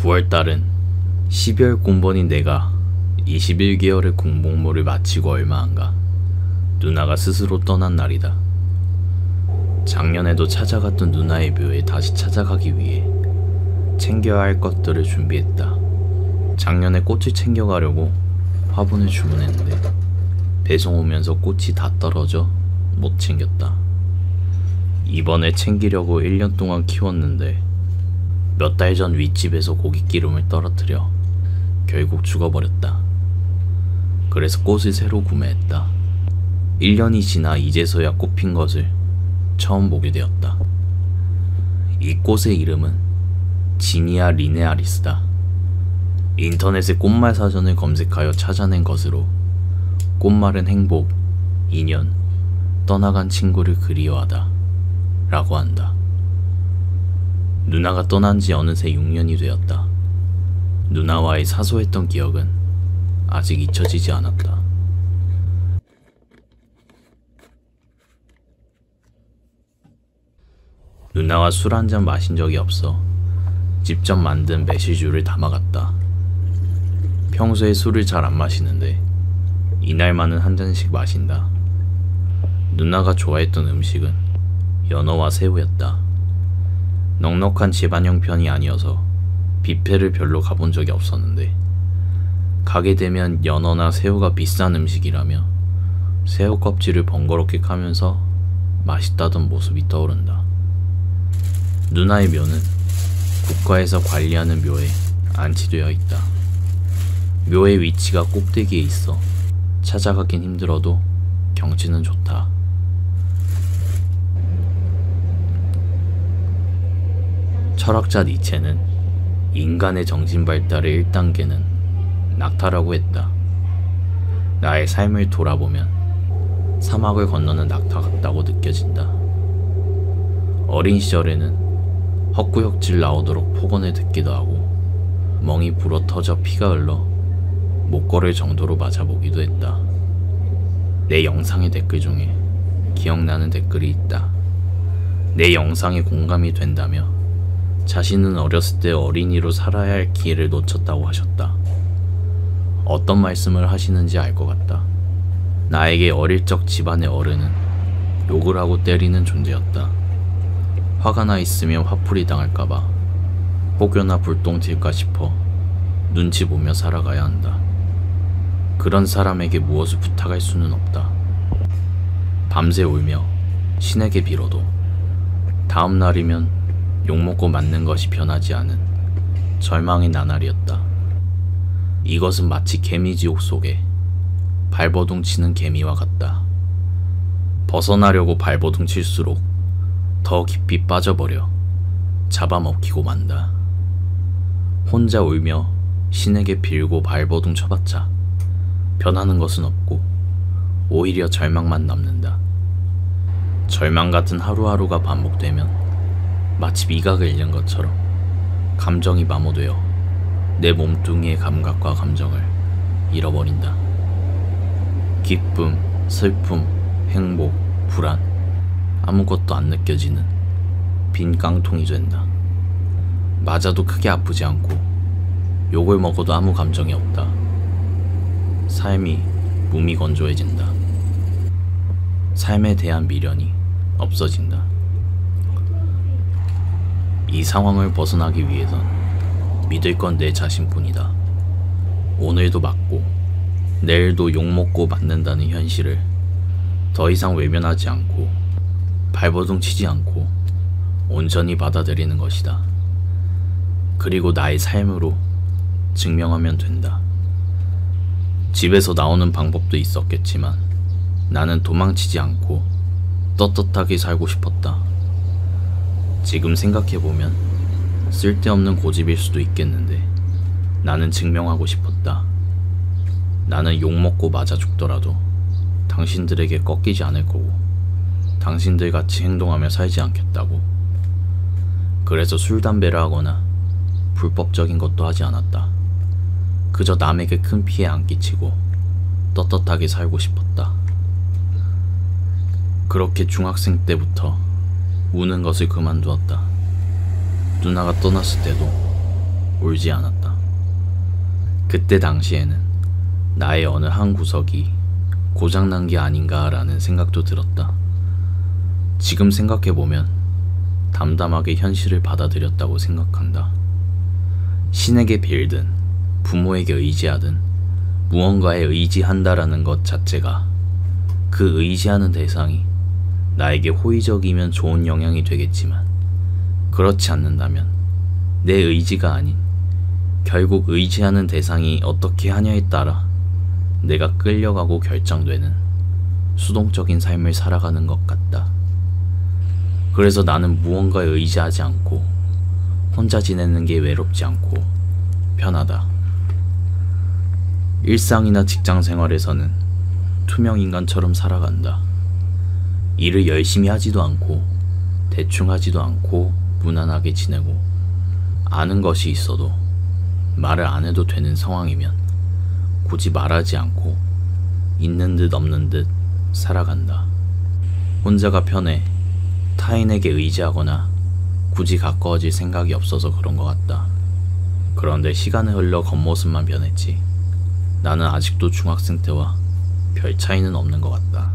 9월달은 12월 공번인 내가 21개월의 공복무를 마치고 얼마 안가 누나가 스스로 떠난 날이다. 작년에도 찾아갔던 누나의 묘에 다시 찾아가기 위해 챙겨야 할 것들을 준비했다. 작년에 꽃을 챙겨가려고 화분을 주문했는데 배송 오면서 꽃이 다 떨어져 못 챙겼다. 이번에 챙기려고 1년 동안 키웠는데 몇 달 전 윗집에서 고깃기름을 떨어뜨려 결국 죽어버렸다. 그래서 꽃을 새로 구매했다. 1년이 지나 이제서야 꽃핀 것을 처음 보게 되었다. 이 꽃의 이름은 지니아 리네아리스다. 인터넷에 꽃말 사전을 검색하여 찾아낸 것으로 꽃말은 행복, 인연, 떠나간 친구를 그리워하다 라고 한다. 누나가 떠난 지 어느새 6년이 되었다. 누나와의 사소했던 기억은 아직 잊혀지지 않았다. 누나와 술 한잔 마신 적이 없어 직접 만든 매실주를 담아갔다. 평소에 술을 잘 안 마시는데 이날만은 한 잔씩 마신다. 누나가 좋아했던 음식은 연어와 새우였다. 넉넉한 집안 형편이 아니어서 뷔페를 별로 가본 적이 없었는데 가게 되면 연어나 새우가 비싼 음식이라며 새우 껍질을 번거롭게 까면서 맛있다던 모습이 떠오른다. 누나의 묘는 국가에서 관리하는 묘에 안치되어 있다. 묘의 위치가 꼭대기에 있어 찾아가긴 힘들어도 경치는 좋다. 철학자 니체는 인간의 정신 발달의 1단계는 낙타라고 했다. 나의 삶을 돌아보면 사막을 건너는 낙타 같다고 느껴진다. 어린 시절에는 헛구역질 나오도록 폭언을 듣기도 하고 멍이 불어터져 피가 흘러 못 걸을 정도로 맞아보기도 했다. 내 영상의 댓글 중에 기억나는 댓글이 있다. 내 영상에 공감이 된다며 자신은 어렸을 때 어린이로 살아야 할 기회를 놓쳤다고 하셨다. 어떤 말씀을 하시는지 알 것 같다. 나에게 어릴 적 집안의 어른은 욕을 하고 때리는 존재였다. 화가 나 있으면 화풀이 당할까봐 혹여나 불똥 튈까 싶어 눈치 보며 살아가야 한다. 그런 사람에게 무엇을 부탁할 수는 없다. 밤새 울며 신에게 빌어도 다음 날이면 욕먹고 맞는 것이 변하지 않은 절망의 나날이었다. 이것은 마치 개미지옥 속에 발버둥 치는 개미와 같다. 벗어나려고 발버둥 칠수록 더 깊이 빠져버려 잡아먹히고 만다. 혼자 울며 신에게 빌고 발버둥 쳐봤자 변하는 것은 없고 오히려 절망만 남는다. 절망 같은 하루하루가 반복되면 마치 미각을 잃는 것처럼 감정이 마모되어 내 몸뚱이의 감각과 감정을 잃어버린다. 기쁨, 슬픔, 행복, 불안, 아무것도 안 느껴지는 빈 깡통이 된다. 맞아도 크게 아프지 않고 욕을 먹어도 아무 감정이 없다. 삶이 무미건조해진다. 삶에 대한 미련이 없어진다. 이 상황을 벗어나기 위해선 믿을 건 내 자신뿐이다. 오늘도 맞고 내일도 욕먹고 맞는다는 현실을 더 이상 외면하지 않고 발버둥 치지 않고 온전히 받아들이는 것이다. 그리고 나의 삶으로 증명하면 된다. 집에서 나오는 방법도 있었겠지만 나는 도망치지 않고 떳떳하게 살고 싶었다. 지금 생각해보면 쓸데없는 고집일 수도 있겠는데 나는 증명하고 싶었다. 나는 욕먹고 맞아 죽더라도 당신들에게 꺾이지 않을 거고 당신들같이 행동하며 살지 않겠다고. 그래서 술, 담배를 하거나 불법적인 것도 하지 않았다. 그저 남에게 큰 피해 안 끼치고 떳떳하게 살고 싶었다. 그렇게 중학생 때부터 우는 것을 그만두었다. 누나가 떠났을 때도 울지 않았다. 그때 당시에는 나의 어느 한 구석이 고장난 게 아닌가라는 생각도 들었다. 지금 생각해보면 담담하게 현실을 받아들였다고 생각한다. 신에게 빌든 부모에게 의지하든 무언가에 의지한다라는 것 자체가 그 의지하는 대상이 나에게 호의적이면 좋은 영향이 되겠지만 그렇지 않는다면 내 의지가 아닌 결국 의지하는 대상이 어떻게 하냐에 따라 내가 끌려가고 결정되는 수동적인 삶을 살아가는 것 같다. 그래서 나는 무언가에 의지하지 않고 혼자 지내는 게 외롭지 않고 편하다. 일상이나 직장 생활에서는 투명 인간처럼 살아간다. 일을 열심히 하지도 않고 대충 하지도 않고 무난하게 지내고 아는 것이 있어도 말을 안 해도 되는 상황이면 굳이 말하지 않고 있는 듯 없는 듯 살아간다. 혼자가 편해 타인에게 의지하거나 굳이 가까워질 생각이 없어서 그런 것 같다. 그런데 시간이 흘러 겉모습만 변했지 나는 아직도 중학생 때와 별 차이는 없는 것 같다.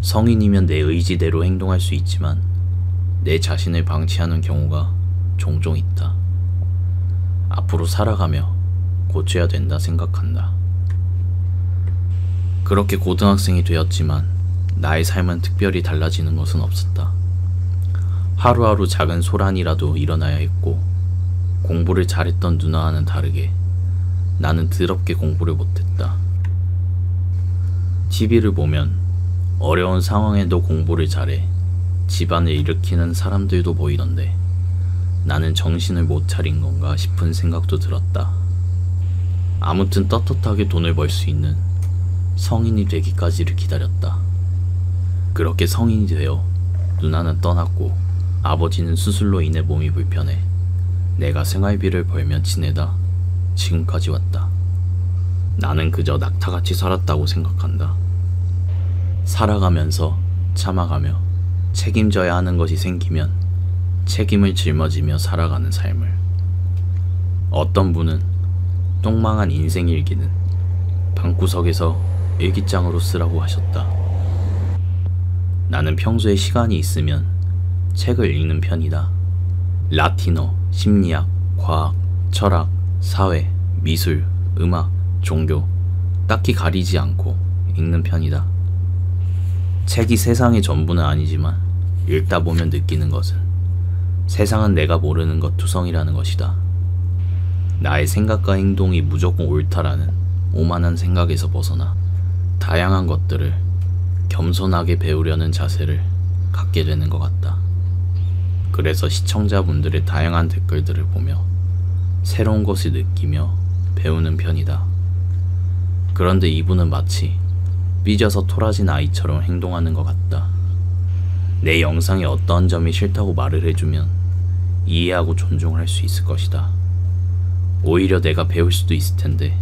성인이면 내 의지대로 행동할 수 있지만 내 자신을 방치하는 경우가 종종 있다. 앞으로 살아가며 고쳐야 된다 생각한다. 그렇게 고등학생이 되었지만 나의 삶은 특별히 달라지는 것은 없었다. 하루하루 작은 소란이라도 일어나야 했고 공부를 잘했던 누나와는 다르게 나는 더럽게 공부를 못했다. TV를 보면 어려운 상황에도 공부를 잘해 집안을 일으키는 사람들도 보이던데 나는 정신을 못 차린 건가 싶은 생각도 들었다. 아무튼 떳떳하게 돈을 벌 수 있는 성인이 되기까지를 기다렸다. 그렇게 성인이 되어 누나는 떠났고 아버지는 수술로 인해 몸이 불편해 내가 생활비를 벌며 지내다 지금까지 왔다. 나는 그저 낙타같이 살았다고 생각한다. 살아가면서 참아가며 책임져야 하는 것이 생기면 책임을 짊어지며 살아가는 삶을. 어떤 분은 똥망한 인생 일기는 방구석에서 일기장으로 쓰라고 하셨다. 나는 평소에 시간이 있으면 책을 읽는 편이다. 라틴어, 심리학, 과학, 철학, 사회, 미술, 음악, 종교 딱히 가리지 않고 읽는 편이다. 책이 세상의 전부는 아니지만 읽다 보면 느끼는 것은 세상은 내가 모르는 것 투성이라는 것이다. 나의 생각과 행동이 무조건 옳다라는 오만한 생각에서 벗어나 다양한 것들을 겸손하게 배우려는 자세를 갖게 되는 것 같다. 그래서 시청자분들의 다양한 댓글들을 보며 새로운 것을 느끼며 배우는 편이다. 그런데 이분은 마치 삐져서 토라진 아이처럼 행동하는 것 같다. 내 영상에 어떠한 점이 싫다고 말을 해주면 이해하고 존중할 수 있을 것이다. 오히려 내가 배울 수도 있을 텐데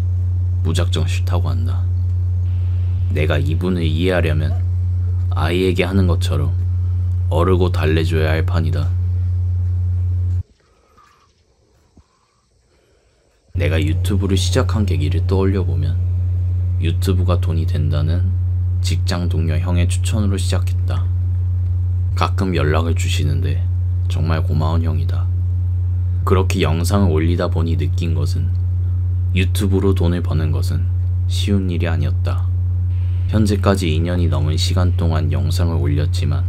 무작정 싫다고 한다. 내가 이분을 이해하려면 아이에게 하는 것처럼 어르고 달래줘야 할 판이다. 내가 유튜브를 시작한 계기를 떠올려보면 유튜브가 돈이 된다는 직장 동료 형의 추천으로 시작했다. 가끔 연락을 주시는데 정말 고마운 형이다. 그렇게 영상을 올리다 보니 느낀 것은 유튜브로 돈을 버는 것은 쉬운 일이 아니었다. 현재까지 2년이 넘은 시간 동안 영상을 올렸지만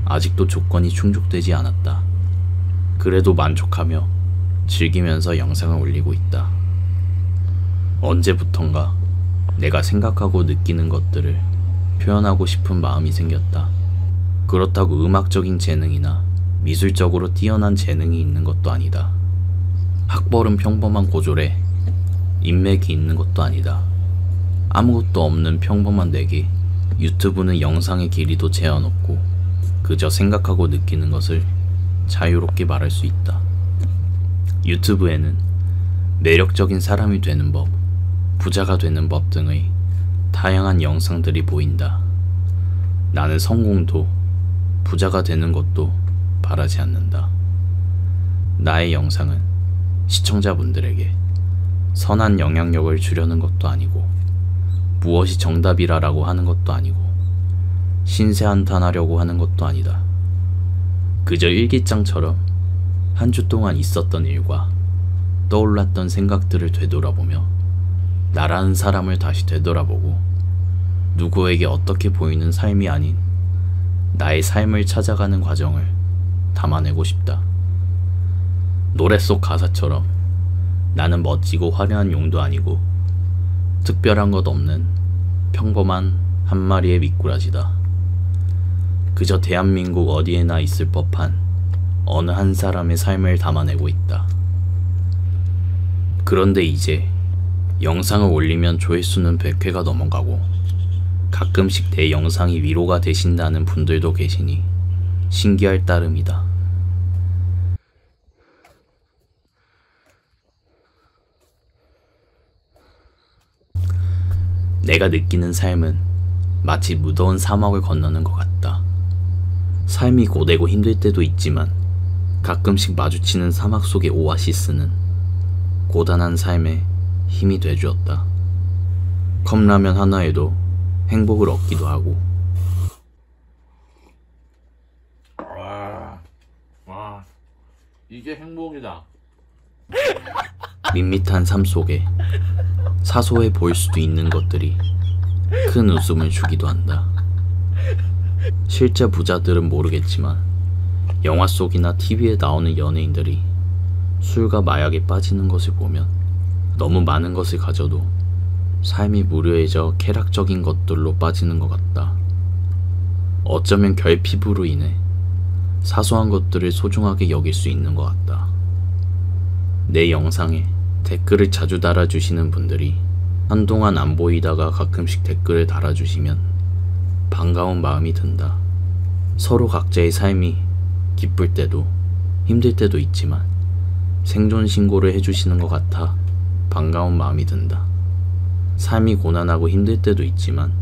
아직도 조건이 충족되지 않았다. 그래도 만족하며 즐기면서 영상을 올리고 있다. 언제부턴가 내가 생각하고 느끼는 것들을 표현하고 싶은 마음이 생겼다. 그렇다고 음악적인 재능이나 미술적으로 뛰어난 재능이 있는 것도 아니다. 학벌은 평범한 고졸에 인맥이 있는 것도 아니다. 아무것도 없는 평범한 내게 유튜브는 영상의 길이도 제한 없고 그저 생각하고 느끼는 것을 자유롭게 말할 수 있다. 유튜브에는 매력적인 사람이 되는 법, 부자가 되는 법 등의 다양한 영상들이 보인다. 나는 성공도 부자가 되는 것도 바라지 않는다. 나의 영상은 시청자분들에게 선한 영향력을 주려는 것도 아니고 무엇이 정답이라라고 하는 것도 아니고 신세한탄하려고 하는 것도 아니다. 그저 일기장처럼 한 주 동안 있었던 일과 떠올랐던 생각들을 되돌아보며 나라는 사람을 다시 되돌아보고 누구에게 어떻게 보이는 삶이 아닌 나의 삶을 찾아가는 과정을 담아내고 싶다. 노래 속 가사처럼 나는 멋지고 화려한 용도 아니고 특별한 것 없는 평범한 한 마리의 미꾸라지다. 그저 대한민국 어디에나 있을 법한 어느 한 사람의 삶을 담아내고 있다. 그런데 이제 영상을 올리면 조회수는 100회가 넘어가고 가끔씩 내 영상이 위로가 되신다는 분들도 계시니 신기할 따름이다. 내가 느끼는 삶은 마치 무더운 사막을 건너는 것 같다. 삶이 고되고 힘들 때도 있지만 가끔씩 마주치는 사막 속의 오아시스는 고단한 삶에 힘이 돼주었다. 컵라면 하나에도 행복을 얻기도 하고. 와, 이게 행복이다. 밋밋한 삶 속에 사소해 보일 수도 있는 것들이 큰 웃음을 주기도 한다. 실제 부자들은 모르겠지만 영화 속이나 TV에 나오는 연예인들이 술과 마약에 빠지는 것을 보면 너무 많은 것을 가져도 삶이 무료해져 쾌락적인 것들로 빠지는 것 같다. 어쩌면 결핍으로 인해 사소한 것들을 소중하게 여길 수 있는 것 같다. 내 영상에 댓글을 자주 달아주시는 분들이 한동안 안 보이다가 가끔씩 댓글을 달아주시면 반가운 마음이 든다. 서로 각자의 삶이 기쁠 때도 힘들 때도 있지만 생존 신고를 해주시는 것 같아 반가운 마음이 든다. 삶이 고난하고 힘들 때도 있지만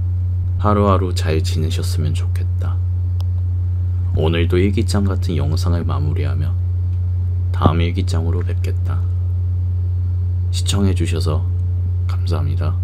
하루하루 잘 지내셨으면 좋겠다. 오늘도 일기장 같은 영상을 마무리하며 다음 일기장으로 뵙겠다. 시청해주셔서 감사합니다.